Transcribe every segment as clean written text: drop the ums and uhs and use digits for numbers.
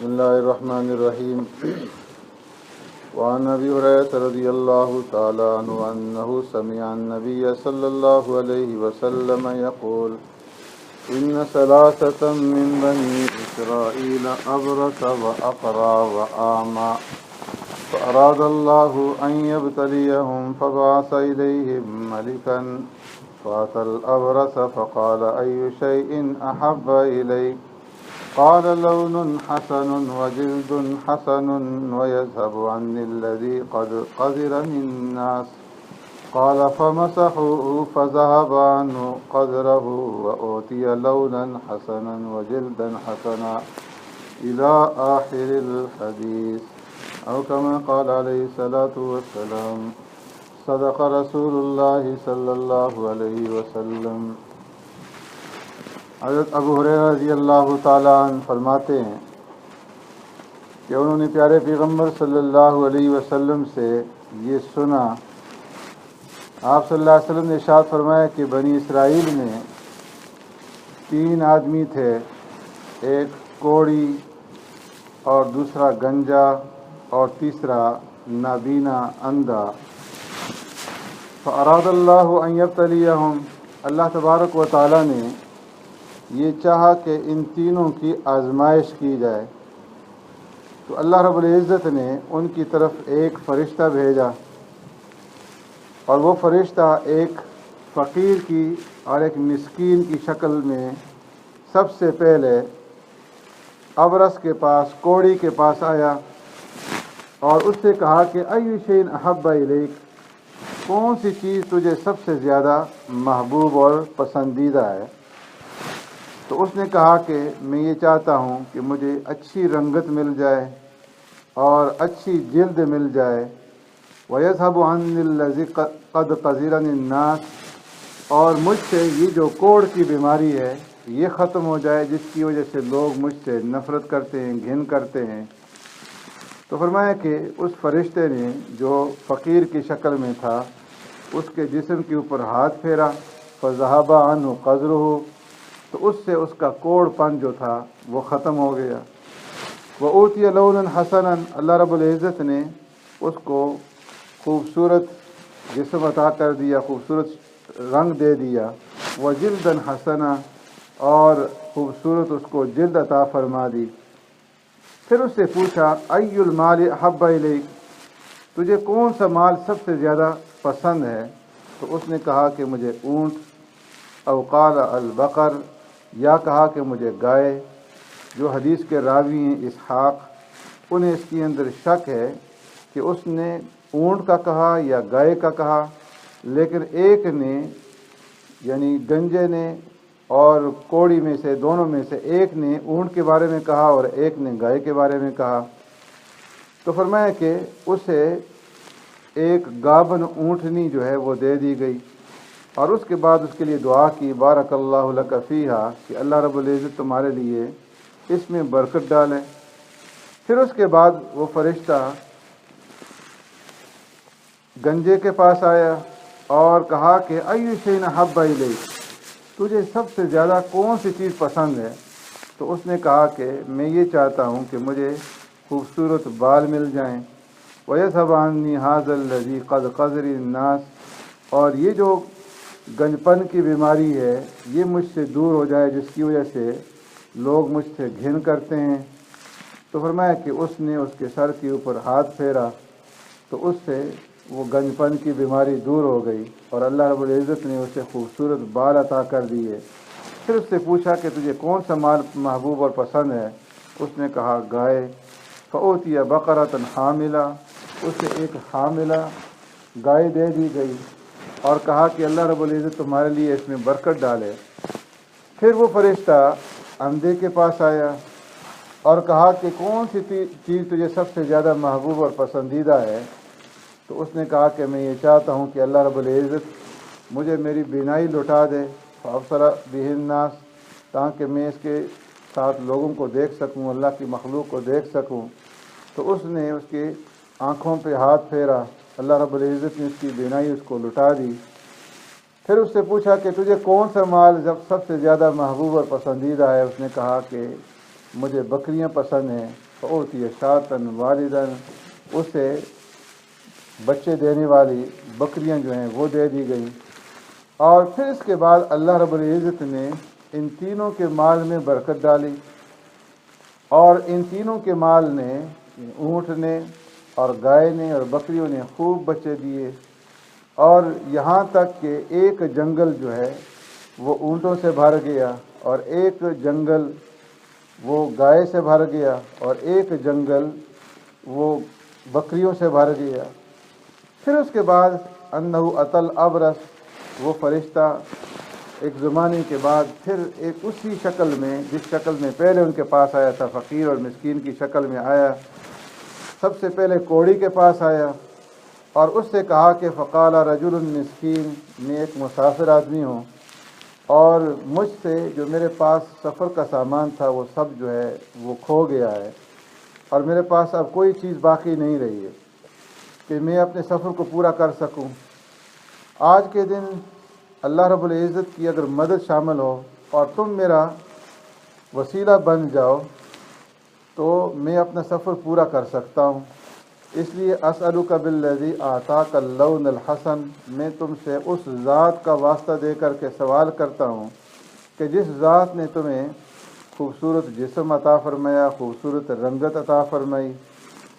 بسم الله الرحمن الرحيم. وعن أبي هريرة رضي الله تعالى عنه أنه سمع النبي صلى الله عليه وسلم يقول: إن ثلاثة من بني إسرائيل أبرص وأقرع وأعمى فأراد الله أن يبتليهم فبعث إليهم ملكا فأتى الأبرص فقال: أي شيء أحب إليك؟ قال: لون حسن وجلد حسن ويذهب عني الذي قد قدرني الناس. قال: فمسحوه فذهب عنه قدره وأوتي لونا حسنا وجلدا حسنا إلى آخر الحديث، أو كما قال عليه الصلاة والسلام. صدق رسول اللہ صلی اللہ علیہ وسلم۔ حضرت ابو ہریرہ رضی اللہ تعالیٰ عنہ فرماتے ہیں کہ انہوں نے پیارے پیغمبر صلی اللہ علیہ وسلم سے یہ سنا، آپ صلی اللہ علیہ وسلم نے ارشاد فرمایا کہ بنی اسرائیل میں 3 آدمی تھے، ایک کوڑی اور دوسرا گنجا اور تیسرا نابینا اندھا۔ فاراد اللہ ان یبتلیہم، اللہ تبارک و تعالیٰ نے یہ چاہا کہ ان تینوں کی آزمائش کی جائے، تو اللہ رب العزت نے ان کی طرف ایک فرشتہ بھیجا، اور وہ فرشتہ ایک فقیر کی اور ایک مسکین کی شکل میں سب سے پہلے ابرص کے پاس، کوڑی کے پاس آیا اور اس سے کہا کہ ای شیء احب الیک، کون سی چیز تجھے سب سے زیادہ محبوب اور پسندیدہ ہے؟ تو اس نے کہا کہ میں یہ چاہتا ہوں کہ مجھے اچھی رنگت مل جائے اور اچھی جلد مل جائے، وَيَذْهَبُ عَنِّي الَّذِي قَدْ قَذِرَنِ النَّاسِ، اور مجھ سے یہ جو کوڑ کی بیماری ہے یہ ختم ہو جائے جس کی وجہ سے لوگ مجھ سے نفرت کرتے ہیں، گھن کرتے ہیں۔ تو فرمایا کہ اس فرشتے نے جو فقیر کی شکل میں تھا اس کے جسم کے اوپر ہاتھ پھیرا، فَذَهَبَ عَنْهُ قَذْرُهُ، تو اس سے اس کا کوڑ پن جو تھا وہ ختم ہو گیا۔ وَأُوتِيَ لَوْنًا حَسَنًا، اللہ رب العزت نے اس کو خوبصورت جسم عطا کر دیا، خوبصورت رنگ دے دیا۔ وَجِلْدًا حَسَنًا، اور خوبصورت اس کو جلد عطا فرما دی۔ پھر اس سے پوچھا أَيُّ الْمَالِ أَحَبَّ إِلَيْكَ، تجھے کون سا مال سب سے زیادہ پسند ہے؟ تو اس نے کہا کہ مجھے اونٹ، او قال البقر، یا کہا کہ مجھے گائے۔ جو حدیث کے راوی ہیں اسحاق، انہیں اس کے اندر شک ہے کہ اس نے اونٹ کا کہا یا گائے کا کہا، لیکن ایک نے یعنی گنجے نے اور کوڑی میں سے، دونوں میں سے ایک نے اونٹ کے بارے میں کہا اور ایک نے گائے کے بارے میں کہا۔ تو فرمایا کہ اسے ایک گابن اونٹنی جو ہے وہ دے دی گئی، اور اس کے بعد اس کے لیے دعا کی، بارک اللہ لک فیہا، کہ اللہ رب العزت تمہارے لیے اس میں برکت ڈالے۔ پھر اس کے بعد وہ فرشتہ گنجے کے پاس آیا اور کہا کہ ای شیء احب الیک، تجھے سب سے زیادہ کون سی چیز پسند ہے؟ تو اس نے کہا کہ میں یہ چاہتا ہوں کہ مجھے خوبصورت بال مل جائیں، وَيَذْهَبَ عَنِّي هَذَا الَّذِي قَدْ قَذَرِ النَّاسِ، اور یہ جو گنج پن کی بیماری ہے یہ مجھ سے دور ہو جائے جس کی وجہ سے لوگ مجھ سے گھن کرتے ہیں۔ تو فرمایا کہ اس نے اس کے سر کے اوپر ہاتھ پھیرا تو اس سے وہ گنج پن کی بیماری دور ہو گئی، اور اللہ رب العزت نے اسے خوبصورت بال عطا کر دیے۔ پھر اس سے پوچھا کہ تجھے کون سا مال محبوب اور پسند ہے؟ اس نے کہا گائے۔ فَأُوتِيَ بَقَرَةً حَامِلَةً، اسے ایک حاملہ گائے دے دی گئی، اور کہا کہ اللہ رب العزت تمہارے لیے اس میں برکت ڈالے۔ پھر وہ فرشتہ اندھے کے پاس آیا اور کہا کہ کون سی چیز تجھے سب سے زیادہ محبوب اور پسندیدہ ہے؟ تو اس نے کہا کہ میں یہ چاہتا ہوں کہ اللہ رب العزت مجھے میری بینائی لوٹا دے، فَأَبْصَرَ بِهِ النَّاسَ، تاکہ میں اس کے ساتھ لوگوں کو دیکھ سکوں، اللہ کی مخلوق کو دیکھ سکوں۔ تو اس نے اس کی آنکھوں پہ ہاتھ پھیرا، اللہ رب العزت نے اس کی بینائی اس کو لٹا دی۔ پھر اس سے پوچھا کہ تجھے کون سا مال سب سے زیادہ محبوب اور پسندیدہ ہے؟ اس نے کہا کہ مجھے بکریاں پسند ہیں، فأوتی شاتن والدن، اسے بچے دینے والی بکریاں جو ہیں وہ دے دی گئیں۔ اور پھر اس کے بعد اللہ رب العزت نے ان تینوں کے مال میں برکت ڈالی، اور ان تینوں کے مال نے، اونٹ نے اور گائے نے اور بکریوں نے خوب بچے دیے، اور یہاں تک کہ ایک جنگل جو ہے وہ اونٹوں سے بھر گیا، اور ایک جنگل وہ گائے سے بھر گیا، اور ایک جنگل وہ بکریوں سے بھر گیا۔ پھر اس کے بعد انہ اتل ابرس، وہ فرشتہ ایک زمانے کے بعد پھر ایک اسی شکل میں جس شکل میں پہلے ان کے پاس آیا تھا، فقیر اور مسکین کی شکل میں آیا۔ سب سے پہلے کوڑی کے پاس آیا اور اس سے کہا کہ فقال رجل مسکین، میں ایک مسافر آدمی ہوں، اور مجھ سے جو میرے پاس سفر کا سامان تھا وہ سب جو ہے وہ کھو گیا ہے، اور میرے پاس اب کوئی چیز باقی نہیں رہی ہے کہ میں اپنے سفر کو پورا کر سکوں۔ آج کے دن اللہ رب العزت کی اگر مدد شامل ہو اور تم میرا وسیلہ بن جاؤ تو میں اپنا سفر پورا کر سکتا ہوں۔ اس لیے اسألک بالذی اعطاک اللون الحسن، میں تم سے اس ذات کا واسطہ دے کر کے سوال کرتا ہوں کہ جس ذات نے تمہیں خوبصورت جسم عطا فرمایا، خوبصورت رنگت عطا فرمائی،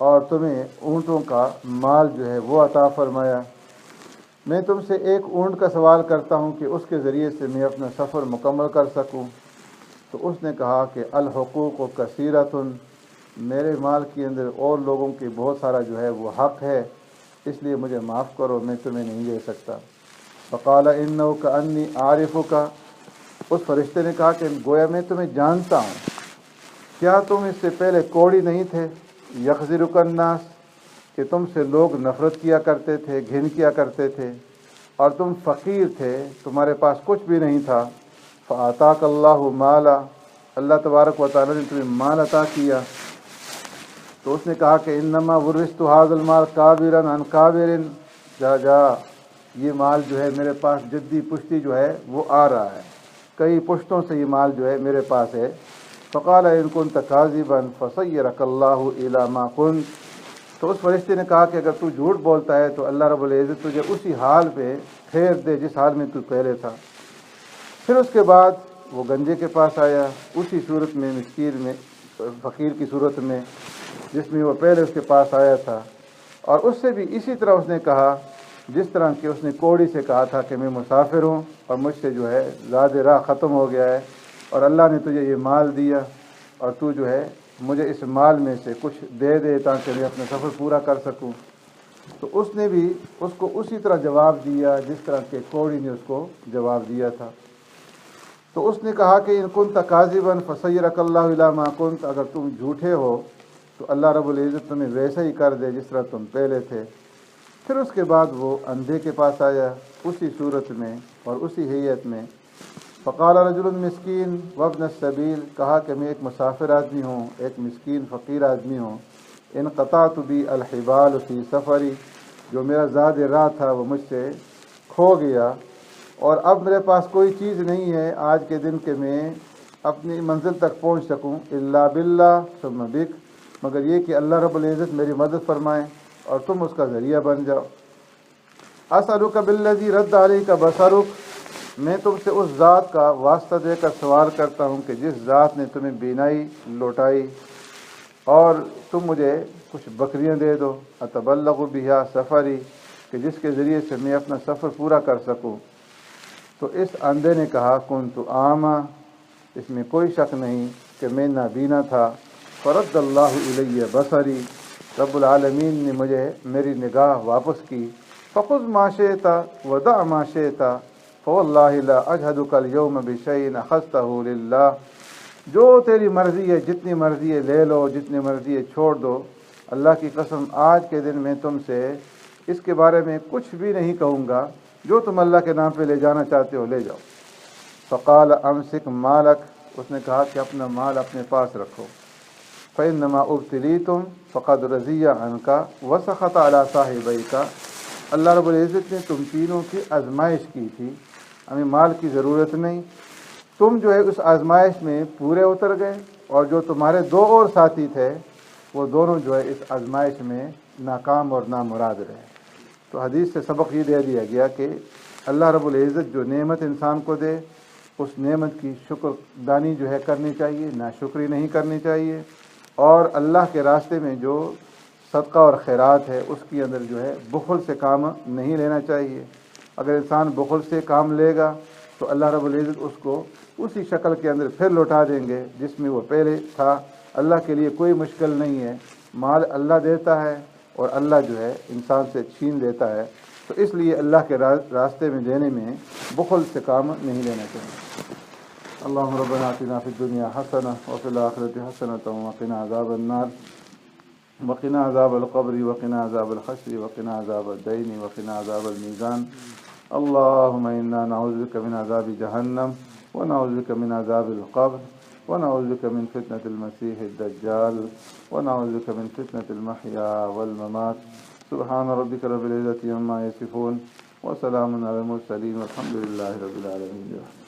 اور تمہیں اونٹوں کا مال جو ہے وہ عطا فرمایا، میں تم سے ایک اونٹ کا سوال کرتا ہوں کہ اس کے ذریعے سے میں اپنا سفر مکمل کر سکوں۔ تو اس نے کہا کہ الحقوق و کثیرۃ، میرے مال کے اندر اور لوگوں کے بہت سارا جو ہے وہ حق ہے، اس لیے مجھے معاف کرو، میں تمہیں نہیں دے سکتا۔ فقال انہ کانی عارفک، اس فرشتے نے کہا کہ گویا میں تمہیں جانتا ہوں، کیا تم اس سے پہلے کوڑی نہیں تھے؟ یخذرک الناس، کہ تم سے لوگ نفرت کیا کرتے تھے، گھن کیا کرتے تھے، اور تم فقیر تھے، تمہارے پاس کچھ بھی نہیں تھا۔ فآتاک اللہ مالا، اللہ تبارک و تعالیٰ نے تمہیں مال عطا کیا۔ تو اس نے کہا کہ انما ورثت ھذا المال کابرا عن کابر، جا یہ مال جو ہے میرے پاس جدی پشتی جو ہے وہ آ رہا ہے، کئی پشتوں سے یہ مال جو ہے میرے پاس ہے۔ فقال ان كنت كاذبا فصيرك الله الى ما كنت، تو اس فرشتے نے کہا کہ اگر تو جھوٹ بولتا ہے تو اللہ رب العزت تجھے اسی حال پہ پھیر دے جس حال میں تو پہلے تھا۔ پھر اس کے بعد وہ گنجے کے پاس آیا، اسی صورت میں، مسکین میں، فقیر کی صورت میں جس میں وہ پہلے اس کے پاس آیا تھا، اور اس سے بھی اسی طرح اس نے کہا جس طرح کہ اس نے کوڑی سے کہا تھا کہ میں مسافر ہوں اور مجھ سے جو ہے زاد راہ ختم ہو گیا ہے، اور اللہ نے تجھے یہ مال دیا، اور تو جو ہے مجھے اس مال میں سے کچھ دے دے تاکہ میں اپنا سفر پورا کر سکوں۔ تو اس نے بھی اس کو اسی طرح جواب دیا جس طرح کہ کوڑی نے اس کو جواب دیا تھا۔ تو اس نے کہا کہ ان کنت کاذبا فصیرک اللہ الی ما کنت، اگر تم جھوٹے ہو تو اللہ رب العزت تمہیں ویسا ہی کر دے جس طرح تم پہلے تھے۔ پھر اس کے بعد وہ اندھے کے پاس آیا اسی صورت میں اور اسی حیت میں۔ فقال رجل مسکین وابن السبیل، کہا کہ میں ایک مسافر آدمی ہوں، ایک مسکین فقیر آدمی ہوں۔ انقطعت بی الحبال فی سفری، جو میرا زاد راہ تھا وہ مجھ سے کھو گیا، اور اب میرے پاس کوئی چیز نہیں ہے آج کے دن کہ میں اپنی منزل تک پہنچ سکوں، الا باللہ ثم بک، مگر یہ کہ اللہ رب العزت میری مدد فرمائے اور تم اس کا ذریعہ بن جاؤ۔ اسألک بالذی رد علیک بصرک، میں تم سے اس ذات کا واسطہ دے کر سوال کرتا ہوں کہ جس ذات نے تمہیں بینائی لوٹائی، اور تم مجھے کچھ بکریاں دے دو، اتبلغ بہا سفری، کہ جس کے ذریعے سے میں اپنا سفر پورا کر سکوں۔ تو اس اندھے نے کہا کنت اعمی، اس میں کوئی شک نہیں کہ میں نابینا تھا۔ فرد اللہ الی بصری، رب العالمین نے مجھے میری نگاہ واپس کی۔ فخذ ما شئت ودع ما شئت فواللہ لا اجہدک اليوم بشیء اخذتہ للہ، جو تیری مرضی ہے، جتنی مرضی ہے لے لو، جتنی مرضی ہے چھوڑ دو، اللہ کی قسم آج کے دن میں تم سے اس کے بارے میں کچھ بھی نہیں کہوں گا، جو تم اللہ کے نام پہ لے جانا چاہتے ہو لے جاؤ۔ فقال امسک مالک، اس نے کہا کہ اپنا مال اپنے پاس رکھو۔ فإنما ابتلیتم فقد رضی عنک وسخط علی صاحبیک، اللہ رب العزت نے تم تینوں کی آزمائش کی تھی، ہمیں مال کی ضرورت نہیں، تم جو ہے اس آزمائش میں پورے اتر گئے، اور جو تمہارے دو اور ساتھی تھے وہ دونوں جو ہے اس آزمائش میں ناکام اور نامراد رہے۔ تو حدیث سے سبق یہ دے دیا گیا کہ اللہ رب العزت جو نعمت انسان کو دے اس نعمت کی شکر دانی جو ہے کرنی چاہیے، ناشکری نہیں کرنی چاہیے، اور اللہ کے راستے میں جو صدقہ اور خیرات ہے اس کے اندر جو ہے بخل سے کام نہیں لینا چاہیے۔ اگر انسان بخل سے کام لے گا تو اللہ رب العزت اس کو اسی شکل کے اندر پھر لوٹا دیں گے جس میں وہ پہلے تھا۔ اللہ کے لیے کوئی مشکل نہیں ہے، مال اللہ دیتا ہے اور اللہ جو ہے انسان سے چھین لیتا ہے، تو اس لیے اللہ کے راستے میں دینے میں بخل سے کام نہیں لینا چاہیے۔ اللہم ربنا آتنا فی الدنیا حسنہ وفی الآخرۃ حسنۃ وقنا عذاب النار وقنا عذاب القبر وقنا عذاب الحشر وقنا عذاب الدین وقنا عذاب المیزان اللہم انا نعوذ بک من عذاب جہنم ونعوذ بک من عذاب القبر ونعوذ بک من فتنة المسیح الدجال ونعوذ بک من فتنة المحیا والممات سبحان ربک رب العزة عما یصفون وسلام علی المرسلین والحمد للہ رب العالمین۔